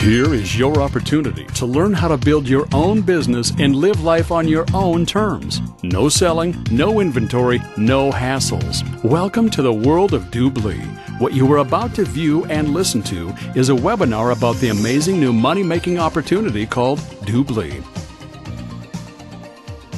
Here is your opportunity to learn how to build your own business and live life on your own terms. No selling, no inventory, no hassles. Welcome to the world of DubLi. What you are about to view and listen to is a webinar about the amazing new money-making opportunity called DubLi.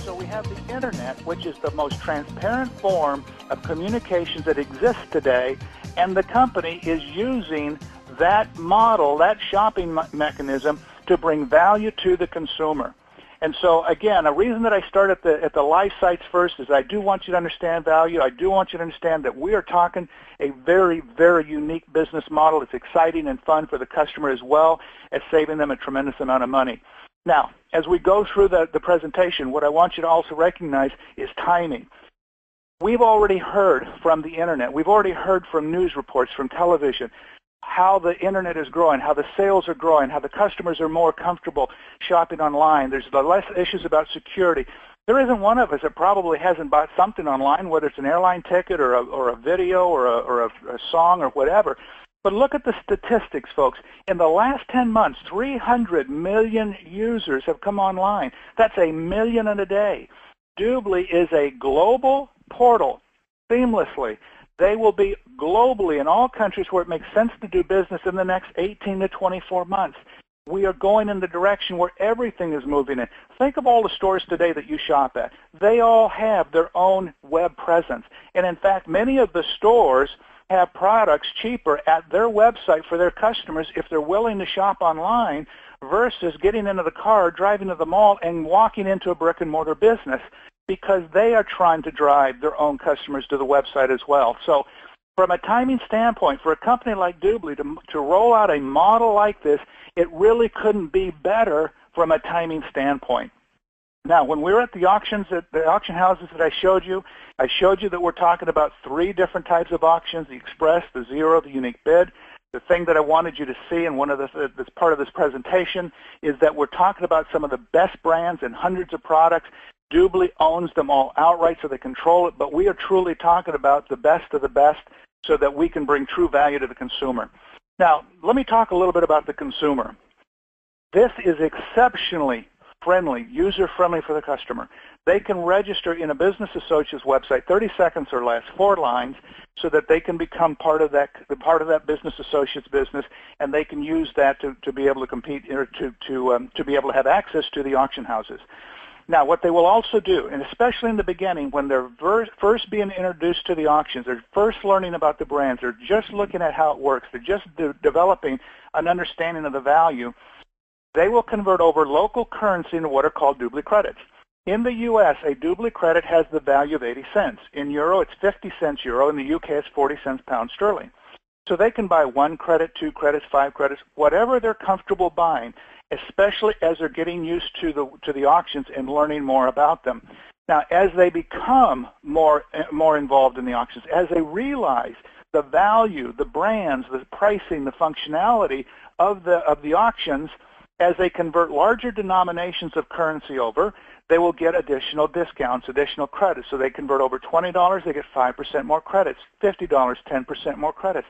So we have the internet, which is the most transparent form of communications that exists today, and the company is using that model, that shopping mechanism, to bring value to the consumer. And so, again, a reason that I start at the live sites first is I do want you to understand value. I do want you to understand that we are talking a very, very unique business model. It's exciting and fun for the customer as well as saving them a tremendous amount of money. Now, as we go through the presentation, what I want you to also recognize is timing. We've already heard from the internet. We've already heard from news reports, from television, how the internet is growing, how the sales are growing, how the customers are more comfortable shopping online. There's less issues about security. There isn't one of us that probably hasn't bought something online, whether it's an airline ticket or a video or a song or whatever. But look at the statistics, folks. In the last 10 months, 300 million users have come online. That's 1 million in a day. DubLi is a global portal, seamlessly. They will be globally in all countries where it makes sense to do business in the next 18 to 24 months. We are going in the direction where everything is moving in. Think of all the stores today that you shop at. They all have their own web presence. And in fact, many of the stores have products cheaper at their website for their customers if they're willing to shop online versus getting into the car, driving to the mall, and walking into a brick-and-mortar business, because they are trying to drive their own customers to the website as well. So from a timing standpoint, for a company like DubLi to roll out a model like this, it really couldn't be better from a timing standpoint. Now, when we were at the auctions, at the auction houses that I showed you that we're talking about 3 different types of auctions: the express, the zero, the unique bid. The thing that I wanted you to see, and that's part of this presentation, is that we're talking about some of the best brands and hundreds of products. DubLi owns them all outright, so they control it, but we are truly talking about the best of the best so that we can bring true value to the consumer. Now, let me talk a little bit about the consumer. This is exceptionally friendly, user-friendly for the customer. They can register in a business associate's website, 30 seconds or less, 4 lines, so that they can become part of that business associate's business, and they can use that to be able to compete, or to be able to have access to the auction houses. Now, what they will also do, and especially in the beginning, when they're first being introduced to the auctions, they're first learning about the brands, they're just looking at how it works, they're just developing an understanding of the value, they will convert over local currency into what are called DubLi credits. In the U.S., a DubLi credit has the value of 80 cents. In euro, it's 50 cents euro. In the U.K., it's 40 cents pound sterling. So they can buy 1 credit, 2 credits, 5 credits, whatever they're comfortable buying, especially as they're getting used to the auctions and learning more about them. Now, as they become more involved in the auctions, as they realize the value, the brands, the pricing, the functionality of the auctions, as they convert larger denominations of currency over, they will get additional discounts, additional credits. So they convert over $20, they get 5% more credits, $50, 10% more credits,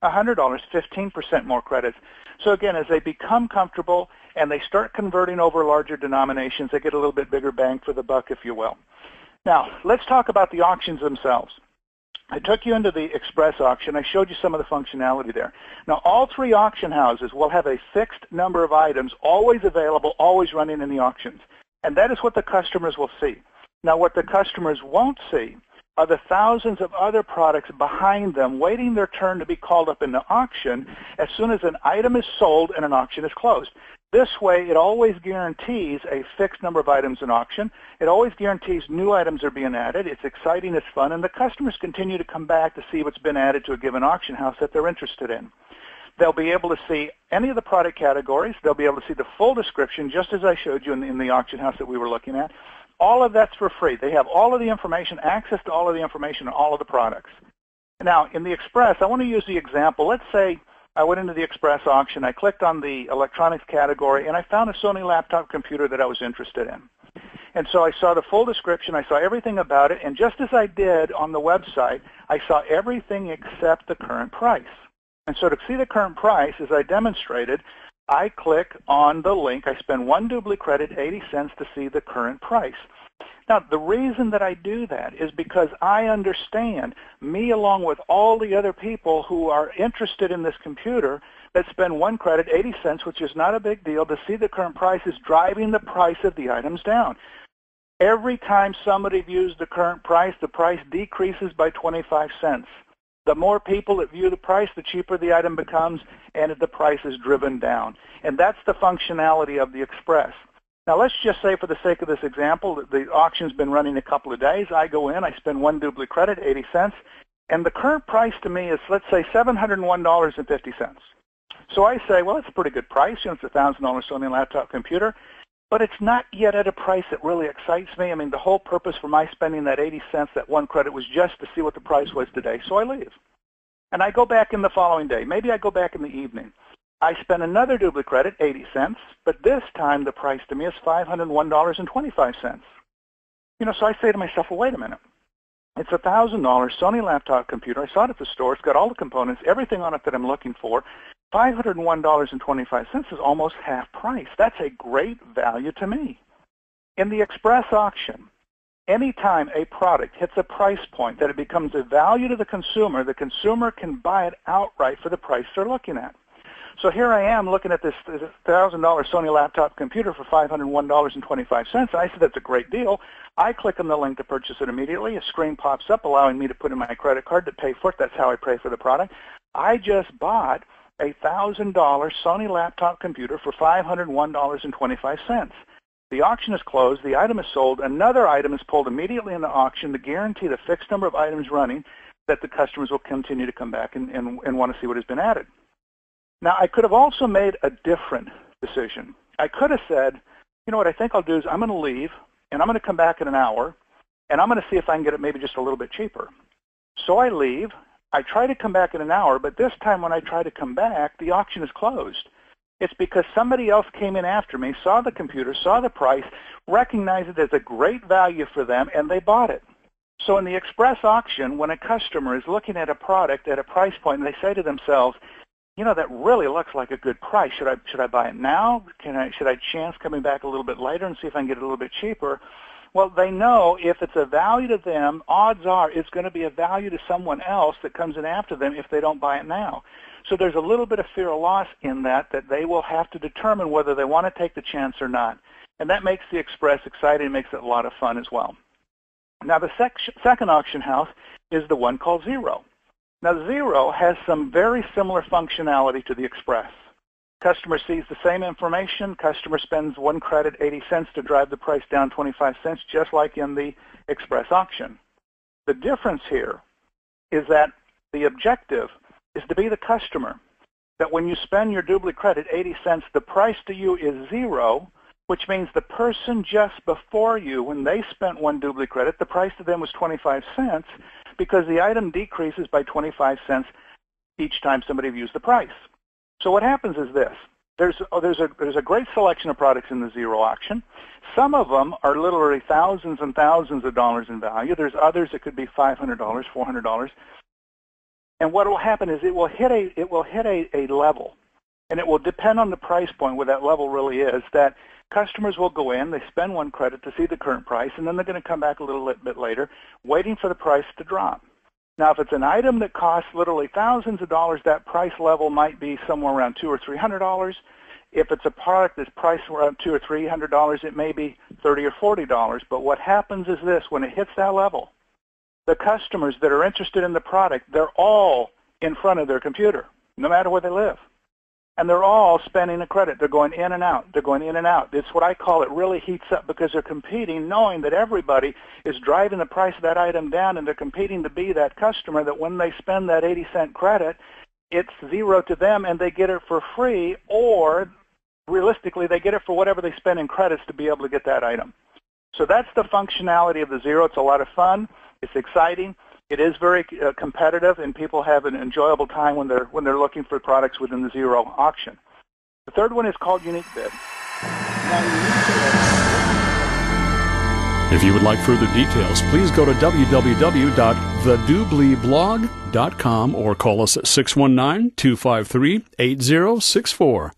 $100, 15% more credits. So again, as they become comfortable and they start converting over larger denominations, they get a little bit bigger bang for the buck, if you will. Now, let's talk about the auctions themselves. I took you into the express auction. I showed you some of the functionality there. Now, all 3 auction houses will have a fixed number of items always available, always running in the auctions. And that is what the customers will see. Now, what the customers won't see are the thousands of other products behind them waiting their turn to be called up in the auction as soon as an item is sold and an auction is closed. This way, it always guarantees a fixed number of items in auction. It always guarantees new items are being added. It's exciting, it's fun, and the customers continue to come back to see what's been added to a given auction house that they're interested in. They'll be able to see any of the product categories. They'll be able to see the full description, just as I showed you in the auction house that we were looking at. All of that's for free. They have all of the information, access to all of the information on all of the products. Now, in the Express, I want to use the example. Let's say I went into the Express auction, I clicked on the electronics category, and I found a Sony laptop computer that I was interested in. And so I saw the full description, I saw everything about it, and just as I did on the website, I saw everything except the current price. And so to see the current price, as I demonstrated, I click on the link. I spend 1 DubLi credit, 80 cents, to see the current price. Now, the reason that I do that is because I understand, me along with all the other people who are interested in this computer, that spend 1 credit, 80 cents, which is not a big deal, to see the current price is driving the price of the items down. Every time somebody views the current price, the price decreases by 25 cents. The more people that view the price, the cheaper the item becomes, and the price is driven down. And that's the functionality of the Express. Now, let's just say, for the sake of this example, that the auction's been running a couple of days. I go in, I spend 1 DubLi credit, 80 cents, and the current price to me is, let's say, $701.50. So I say, well, it's a pretty good price. You know, it's a $1,000 Sony laptop computer. But it's not yet at a price that really excites me. I mean, the whole purpose for my spending that 80 cents, that 1 credit, was just to see what the price was today. So I leave. And I go back in the following day. Maybe I go back in the evening. I spend another DubLi credit, 80 cents, but this time the price to me is $501.25. You know, so I say to myself, well, wait a minute. It's a $1,000 Sony laptop computer. I saw it at the store. It's got all the components, everything on it that I'm looking for. $501.25 is almost half price. That's a great value to me. In the Express auction, anytime a product hits a price point that it becomes a value to the consumer can buy it outright for the price they're looking at. So here I am looking at this $1,000 Sony laptop computer for $501.25. I said, that's a great deal. I click on the link to purchase it immediately. A screen pops up allowing me to put in my credit card to pay for it. That's how I pay for the product. I just bought a $1,000 Sony laptop computer for $501.25. The auction is closed. The item is sold. Another item is pulled immediately in the auction to guarantee the fixed number of items running that the customers will continue to come back and want to see what has been added. Now, I could have also made a different decision. I could have said, you know what I think I'll do is I'm going to leave, and I'm going to come back in an hour, and I'm going to see if I can get it maybe just a little bit cheaper. So I leave. I try to come back in an hour, but this time when I try to come back, the auction is closed. It's because somebody else came in after me, saw the computer, saw the price, recognized it as a great value for them, and they bought it. So in the Express auction, when a customer is looking at a product at a price point and they say to themselves, you know, that really looks like a good price. Should I buy it now? Should I chance coming back a little bit later and see if I can get it a little bit cheaper? Well, they know if it's a value to them, odds are it's going to be a value to someone else that comes in after them if they don't buy it now. So there's a little bit of fear of loss in that they will have to determine whether they want to take the chance or not. And that makes the Express exciting, makes it a lot of fun as well. Now, the second auction house is the one called Zero. Now, Zero has some very similar functionality to the Express. Customer sees the same information. Customer spends 1 credit, 80 cents, to drive the price down 25 cents, just like in the Express auction. The difference here is that the objective is to be the customer, that when you spend your DubLi credit, 80 cents, the price to you is 0, which means the person just before you, when they spent 1 DubLi credit, the price to them was 25 cents because the item decreases by 25 cents each time somebody views the price. So what happens is this. There's a great selection of products in the Zero auction. Some of them are literally thousands and thousands of dollars in value. There's others that could be $500, $400. And what will happen is it will hit a level, and it will depend on the price point where that level really is, that customers will go in, they spend 1 credit to see the current price, and then they're going to come back a little bit later, waiting for the price to drop. Now, if it's an item that costs literally thousands of dollars, that price level might be somewhere around $200 or $300. If it's a product that's priced around $200 or $300, it may be $30 or $40. But what happens is this: when it hits that level, the customers that are interested in the product, they're all in front of their computer, no matter where they live. And they're all spending a credit. They're going in and out. They're going in and out. It's what I call it really heats up, because they're competing, knowing that everybody is driving the price of that item down, and they're competing to be that customer that when they spend that 80-cent credit, it's 0 to them and they get it for free, or realistically, they get it for whatever they spend in credits to be able to get that item. So that's the functionality of the Zero. It's a lot of fun. It's exciting. It is very competitive, and people have an enjoyable time when they're looking for products within the Zero auction. The third one is called Unique Bid. If you would like further details, please go to www.thedubliblog.com or call us at 619-253-8064.